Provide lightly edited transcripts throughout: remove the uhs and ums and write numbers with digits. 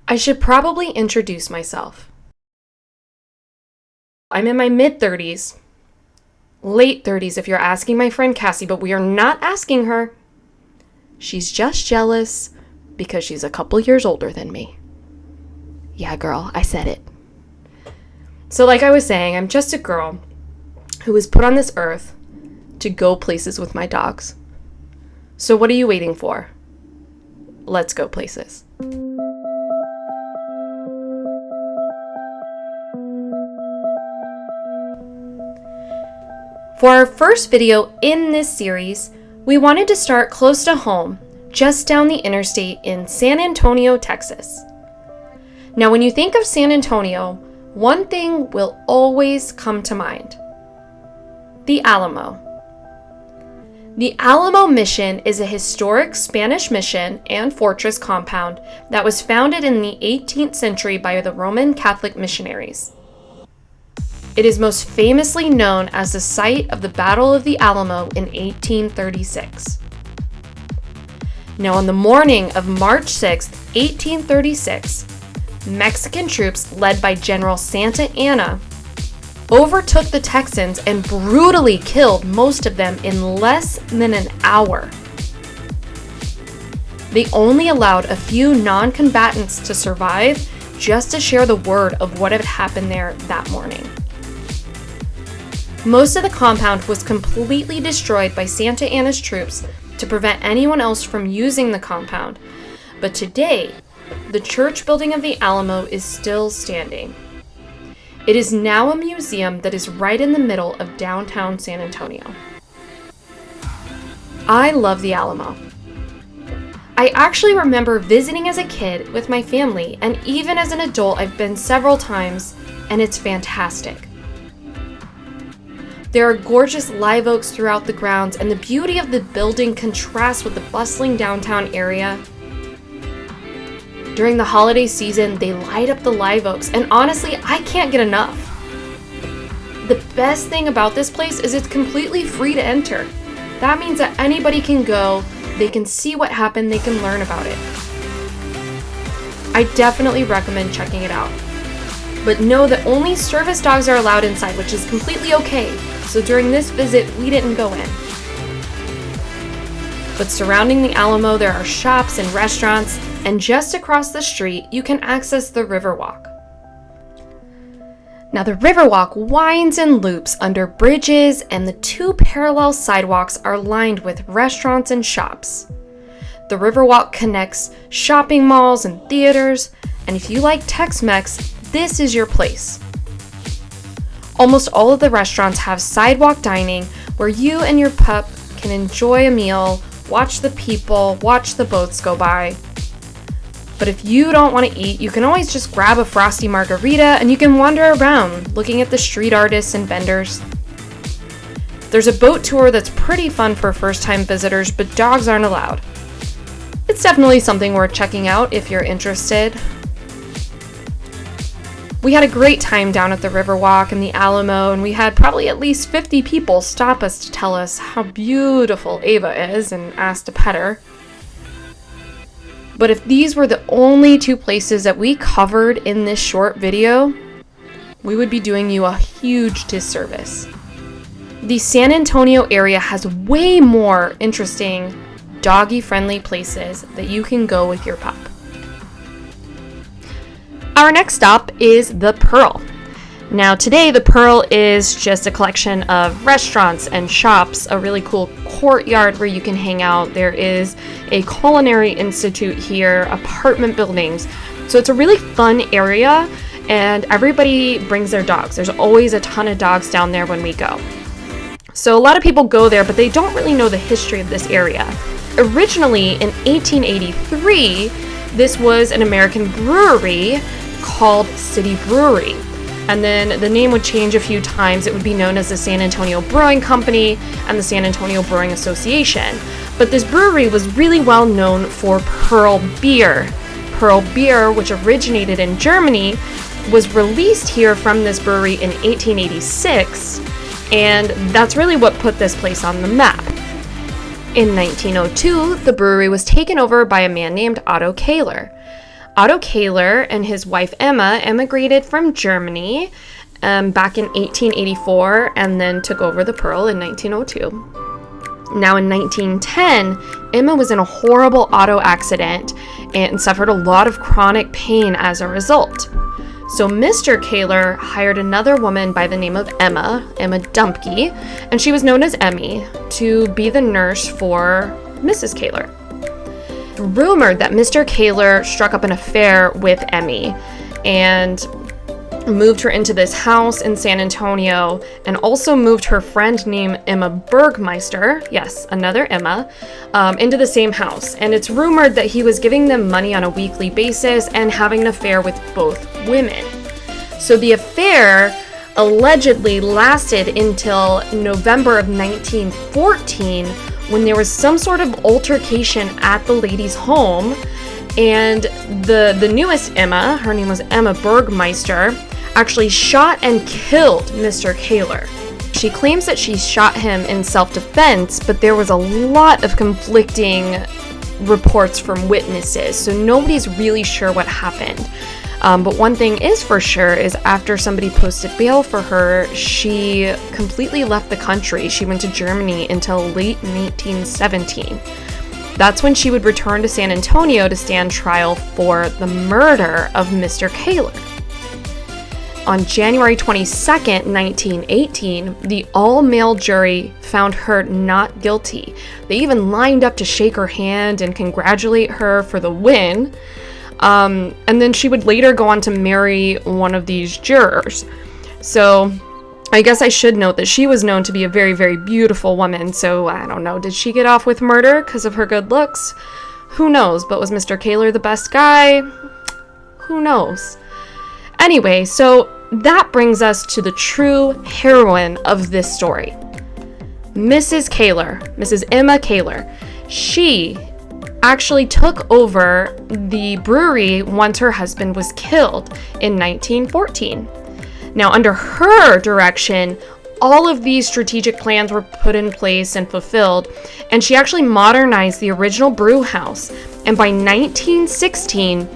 I should probably introduce myself. I'm in my mid-30s, late 30s if you're asking my friend Cassie, but we are not asking her. She's just jealous because she's a couple years older than me. Yeah, girl, I said it. So like I was saying, I'm just a girl who was put on this earth to go places with my dogs. So what are you waiting for? Let's go places. For our first video in this series, we wanted to start close to home, just down the interstate in San Antonio, Texas. Now, when you think of San Antonio, one thing will always come to mind: the Alamo. The Alamo Mission is a historic Spanish mission and fortress compound that was founded in the 18th century by the Roman Catholic missionaries. It is most famously known as the site of the Battle of the Alamo in 1836. Now, on the morning of March 6, 1836, Mexican troops led by General Santa Anna overtook the Texans and brutally killed most of them in less than an hour. They only allowed a few non-combatants to survive just to share the word of what had happened there that morning. Most of the compound was completely destroyed by Santa Anna's troops to prevent anyone else from using the compound, but today, the church building of the Alamo is still standing. It is now a museum that is right in the middle of downtown San Antonio. I love the Alamo. I actually remember visiting as a kid with my family, and even as an adult, I've been several times, and it's fantastic. There are gorgeous live oaks throughout the grounds, and the beauty of the building contrasts with the bustling downtown area. During the holiday season, they light up the live oaks, and honestly, I can't get enough. The best thing about this place is it's completely free to enter. That means that anybody can go, they can see what happened, they can learn about it. I definitely recommend checking it out. But know that only service dogs are allowed inside, which is completely okay. So during this visit, we didn't go in. But surrounding the Alamo, there are shops and restaurants, and just across the street, you can access the Riverwalk. Now, the Riverwalk winds and loops under bridges, and the two parallel sidewalks are lined with restaurants and shops. The Riverwalk connects shopping malls and theaters, and if you like Tex-Mex, this is your place. Almost all of the restaurants have sidewalk dining where you and your pup can enjoy a meal, watch the people, watch the boats go by. But if you don't want to eat, you can always just grab a frosty margarita and you can wander around looking at the street artists and vendors. There's a boat tour that's pretty fun for first-time visitors, but dogs aren't allowed. It's definitely something worth checking out if you're interested. We had a great time down at the Riverwalk and the Alamo, and we had probably at least 50 people stop us to tell us how beautiful Ava is and ask to pet her. But if these were the only two places that we covered in this short video, we would be doing you a huge disservice. The San Antonio area has way more interesting doggy-friendly places that you can go with your pup. Our next stop is the Pearl. Now today, the Pearl is just a collection of restaurants and shops, a really cool courtyard where you can hang out. There is a culinary institute here, apartment buildings. So it's a really fun area, and everybody brings their dogs. There's always a ton of dogs down there when we go. So a lot of people go there, but they don't really know the history of this area. Originally, in 1883, this was an American brewery called City Brewery. And then the name would change a few times. It would be known as the San Antonio Brewing Company and the San Antonio Brewing Association. But this brewery was really well known for Pearl beer. Pearl beer, which originated in Germany, was released here from this brewery in 1886, and that's really what put this place on the map. In 1902, the brewery was taken over by a man named Otto Kaler. Otto Kahler and his wife Emma emigrated from Germany back in 1884 and then took over the Pearl in 1902. Now in 1910, Emma was in a horrible auto accident and suffered a lot of chronic pain as a result. So Mr. Kahler hired another woman by the name of Emma Dumpke, and she was known as Emmy, to be the nurse for Mrs. Kahler. Rumored that Mr. Kahler struck up an affair with Emmy and moved her into this house in San Antonio, and also moved her friend named Emma Burgmeister, yes, another Emma, into the same house. And it's rumored that he was giving them money on a weekly basis and having an affair with both women. So the affair allegedly lasted until November of 1914, when there was some sort of altercation at the lady's home, and the newest Emma, her name was Emma Burgmeister, actually shot and killed Mr. Kahler. She claims that she shot him in self-defense, but there was a lot of conflicting reports from witnesses, so nobody's really sure what happened. But one thing is for sure is after somebody posted bail for her, she completely left the country. She went to Germany until late 1917. That's when she would return to San Antonio to stand trial for the murder of Mr. Kahler. On January 22nd, 1918, the all-male jury found her not guilty. They even lined up to shake her hand and congratulate her for the win. And then she would later go on to marry one of these jurors. So I guess I should note that she was known to be a very, very beautiful woman. So I don't know, did she get off with murder because of her good looks? Who knows? But was Mr. Kahler the best guy? Who knows? Anyway, so that brings us to the true heroine of this story. Mrs. Kahler, Mrs. Emma Kahler. She actually took over the brewery once her husband was killed in 1914. Now, under her direction, all of these strategic plans were put in place and fulfilled, and she actually modernized the original brew house. And by 1916,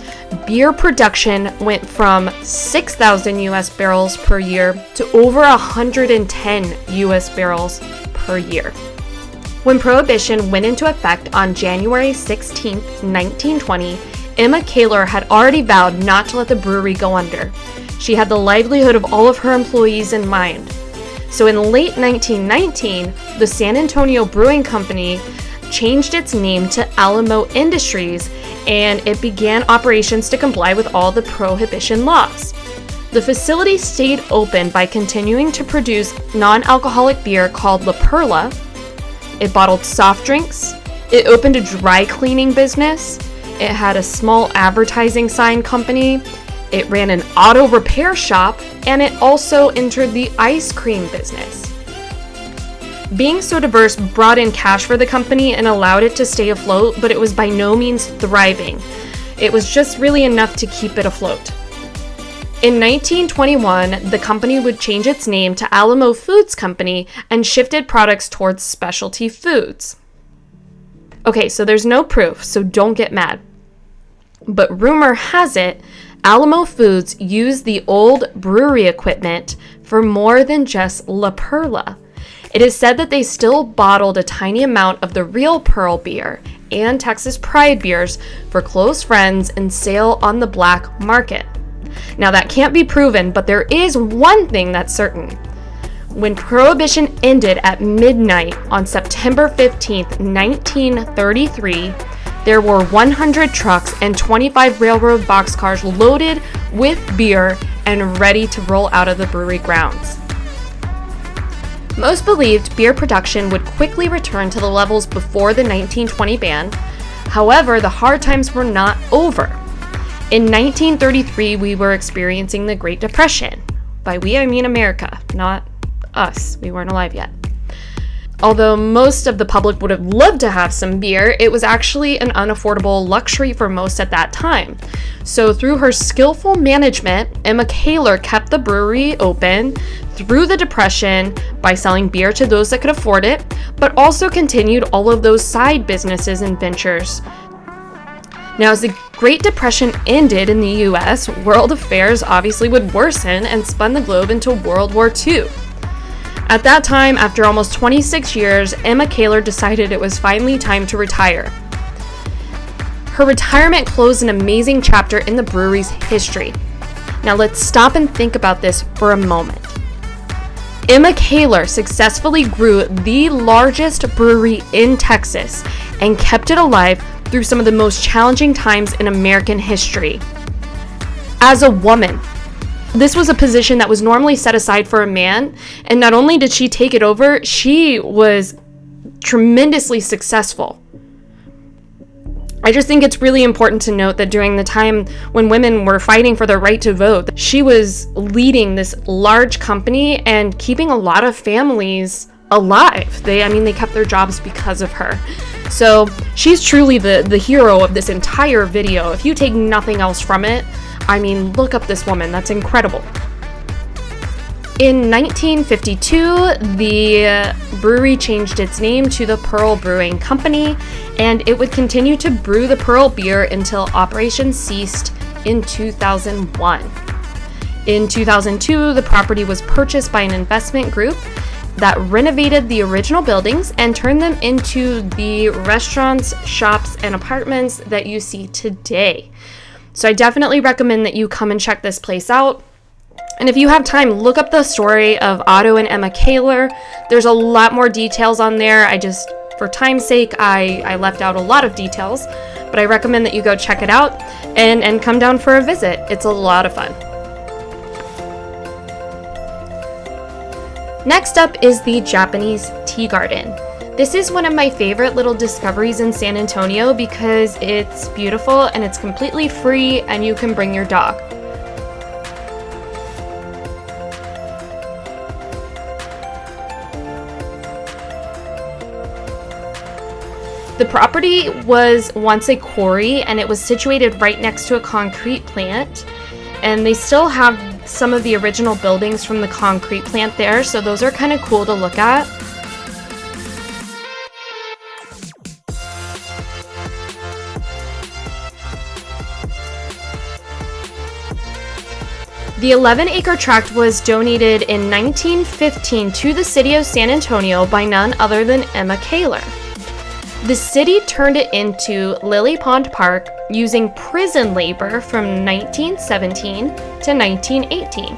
beer production went from 6,000 US barrels per year to over 110 US barrels per year. When Prohibition went into effect on January 16, 1920, Emma Kahler had already vowed not to let the brewery go under. She had the livelihood of all of her employees in mind. So in late 1919, the San Antonio Brewing Company changed its name to Alamo Industries, and it began operations to comply with all the Prohibition laws. The facility stayed open by continuing to produce non-alcoholic beer called La Perla. It bottled soft drinks. It opened a dry cleaning business. It had a small advertising sign company. It ran an auto repair shop, and it also entered the ice cream business. Being so diverse brought in cash for the company and allowed it to stay afloat, but it was by no means thriving. It was just really enough to keep it afloat. In 1921, the company would change its name to Alamo Foods Company and shifted products towards specialty foods. Okay, so there's no proof, so don't get mad. But rumor has it, Alamo Foods used the old brewery equipment for more than just La Perla. It is said that they still bottled a tiny amount of the real Pearl beer and Texas Pride beers for close friends and sale on the black market. Now that can't be proven, but there is one thing that's certain. When Prohibition ended at midnight on September 15th, 1933, there were 100 trucks and 25 railroad boxcars loaded with beer and ready to roll out of the brewery grounds. Most believed beer production would quickly return to the levels before the 1920 ban. However, the hard times were not over. In 1933, we were experiencing the Great Depression. By we, I mean America, not us. We weren't alive yet. Although most of the public would have loved to have some beer, it was actually an unaffordable luxury for most at that time. So through her skillful management, Emma Kahler kept the brewery open through the Depression by selling beer to those that could afford it, but also continued all of those side businesses and ventures. Now, as the Great Depression ended in the US, world affairs obviously would worsen and spun the globe into World War II. At that time, after almost 26 years, Emma Kaler decided it was finally time to retire. Her retirement closed an amazing chapter in the brewery's history. Now let's stop and think about this for a moment. Emma Kaler successfully grew the largest brewery in Texas and kept it alive through some of the most challenging times in American history. As a woman, this was a position that was normally set aside for a man, and not only did she take it over, she was tremendously successful. I just think it's really important to note that during the time when women were fighting for their right to vote, she was leading this large company and keeping a lot of families alive. They kept their jobs because of her. So she's truly the hero of this entire video. If you take nothing else from it, look up this woman. That's incredible. In 1952, the brewery changed its name to the Pearl Brewing Company, and it would continue to brew the Pearl beer until operations ceased in 2001. In 2002, the property was purchased by an investment group that renovated the original buildings and turned them into the restaurants, shops, and apartments that you see today. So I definitely recommend that you come and check this place out. And if you have time, look up the story of Otto and Emma Kaler. There's a lot more details on there. For time's sake, I left out a lot of details, but I recommend that you go check it out and come down for a visit. It's a lot of fun. Next up is the Japanese Tea Garden. This is one of my favorite little discoveries in San Antonio because it's beautiful and it's completely free and you can bring your dog. The property was once a quarry and it was situated right next to a concrete plant, and they still have some of the original buildings from the concrete plant there, so those are kind of cool to look at. The 11-acre tract was donated in 1915 to the city of San Antonio by none other than Emma Kaler. The city turned it into Lily Pond Park using prison labor from 1917 to 1918.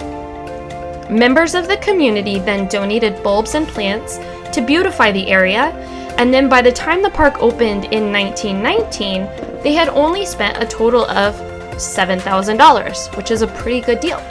Members of the community then donated bulbs and plants to beautify the area, and then by the time the park opened in 1919, they had only spent a total of $7,000, which is a pretty good deal.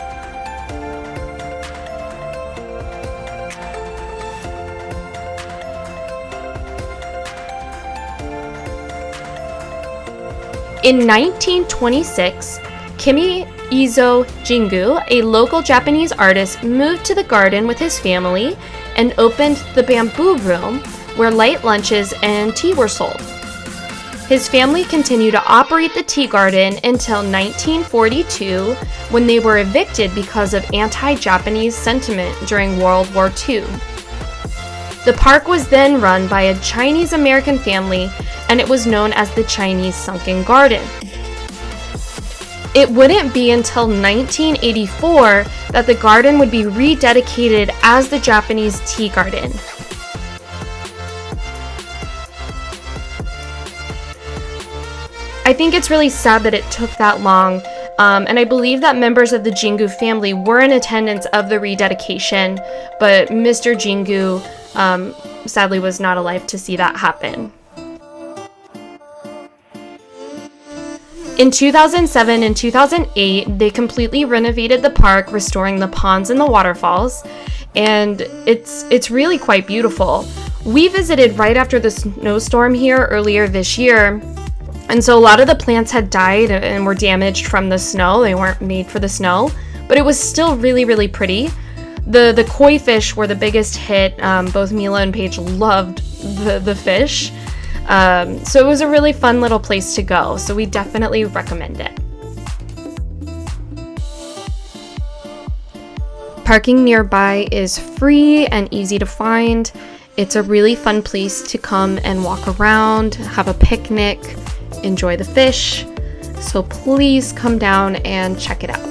In 1926, Kimi Izo Jingu, a local Japanese artist, moved to the garden with his family and opened the Bamboo Room, where light lunches and tea were sold. His family continued to operate the tea garden until 1942, when they were evicted because of anti-Japanese sentiment during World War II. The park was then run by a Chinese-American family, and it was known as the Chinese Sunken Garden. It wouldn't be until 1984 that the garden would be rededicated as the Japanese Tea Garden. I think it's really sad that it took that long, and I believe that members of the Jingu family were in attendance of the rededication, but Mr. Jingu sadly was not alive to see that happen. In 2007 and 2008, they completely renovated the park, restoring the ponds and the waterfalls, and it's really quite beautiful. We visited right after the snowstorm here earlier this year, and so a lot of the plants had died and were damaged from the snow. They weren't made for the snow, but it was still really, really pretty. The koi fish were the biggest hit. Both Mila and Paige loved the fish. So it was a really fun little place to go, so we definitely recommend it. Parking nearby is free and easy to find. It's a really fun place to come and walk around, have a picnic, enjoy the fish. So please come down and check it out.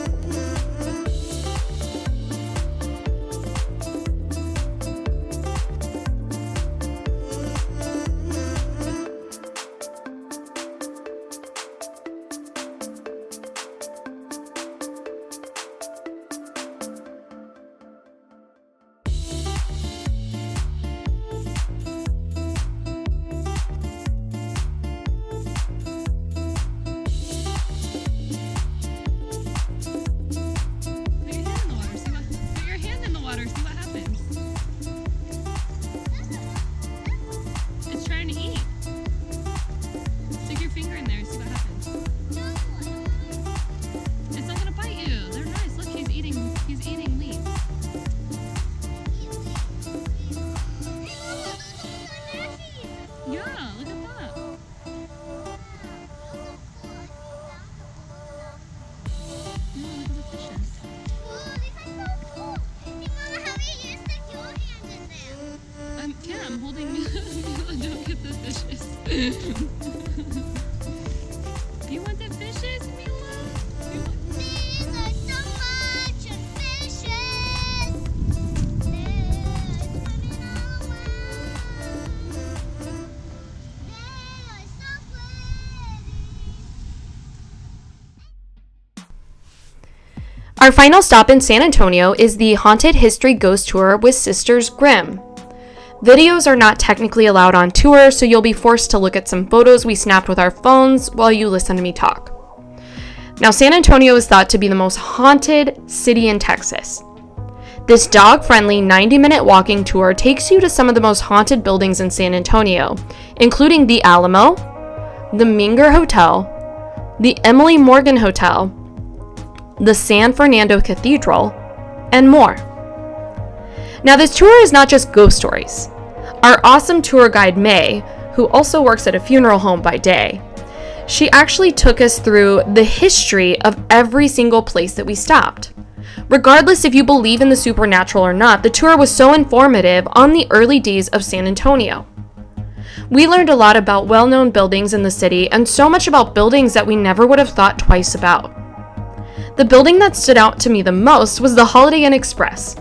I'm holding don't get the fishes. Do you want the fishes, Mila? These are so much fishes. They are so pretty. Our final stop in San Antonio is the Haunted History Ghost Tour with Sisters Grimm. Videos are not technically allowed on tour, so you'll be forced to look at some photos we snapped with our phones while you listen to me talk. Now, San Antonio is thought to be the most haunted city in Texas. This dog-friendly 90-minute walking tour takes you to some of the most haunted buildings in San Antonio, including the Alamo, the Minger Hotel, the Emily Morgan Hotel, the San Fernando Cathedral, and more. Now, this tour is not just ghost stories. Our awesome tour guide, May, who also works at a funeral home by day, she actually took us through the history of every single place that we stopped. Regardless if you believe in the supernatural or not, the tour was so informative on the early days of San Antonio. We learned a lot about well-known buildings in the city and so much about buildings that we never would have thought twice about. The building that stood out to me the most was the Holiday Inn Express.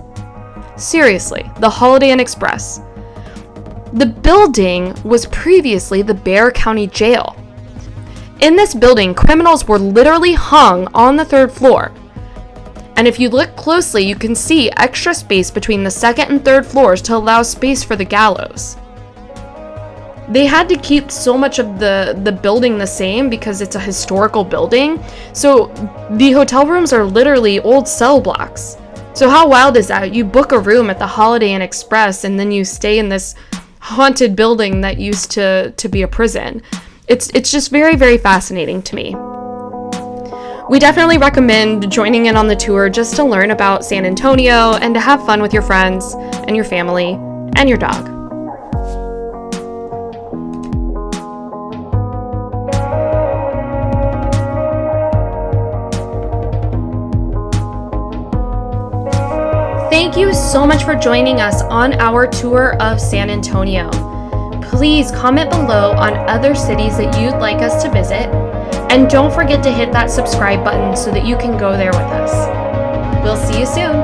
Seriously, the Holiday Inn Express. The building was previously the Bexar County Jail. In this building, criminals were literally hung on the 3rd floor. And if you look closely, you can see extra space between the 2nd and 3rd floors to allow space for the gallows. They had to keep so much of the building the same because it's a historical building. So the hotel rooms are literally old cell blocks. So how wild is that? You book a room at the Holiday Inn Express and then you stay in this haunted building that used to be a prison. It's just very, very fascinating to me. We definitely recommend joining in on the tour just to learn about San Antonio and to have fun with your friends and your family and your dog. Thank you so much for joining us on our tour of San Antonio. Please comment below on other cities that you'd like us to visit, and don't forget to hit that subscribe button so that you can go there with us. We'll see you soon.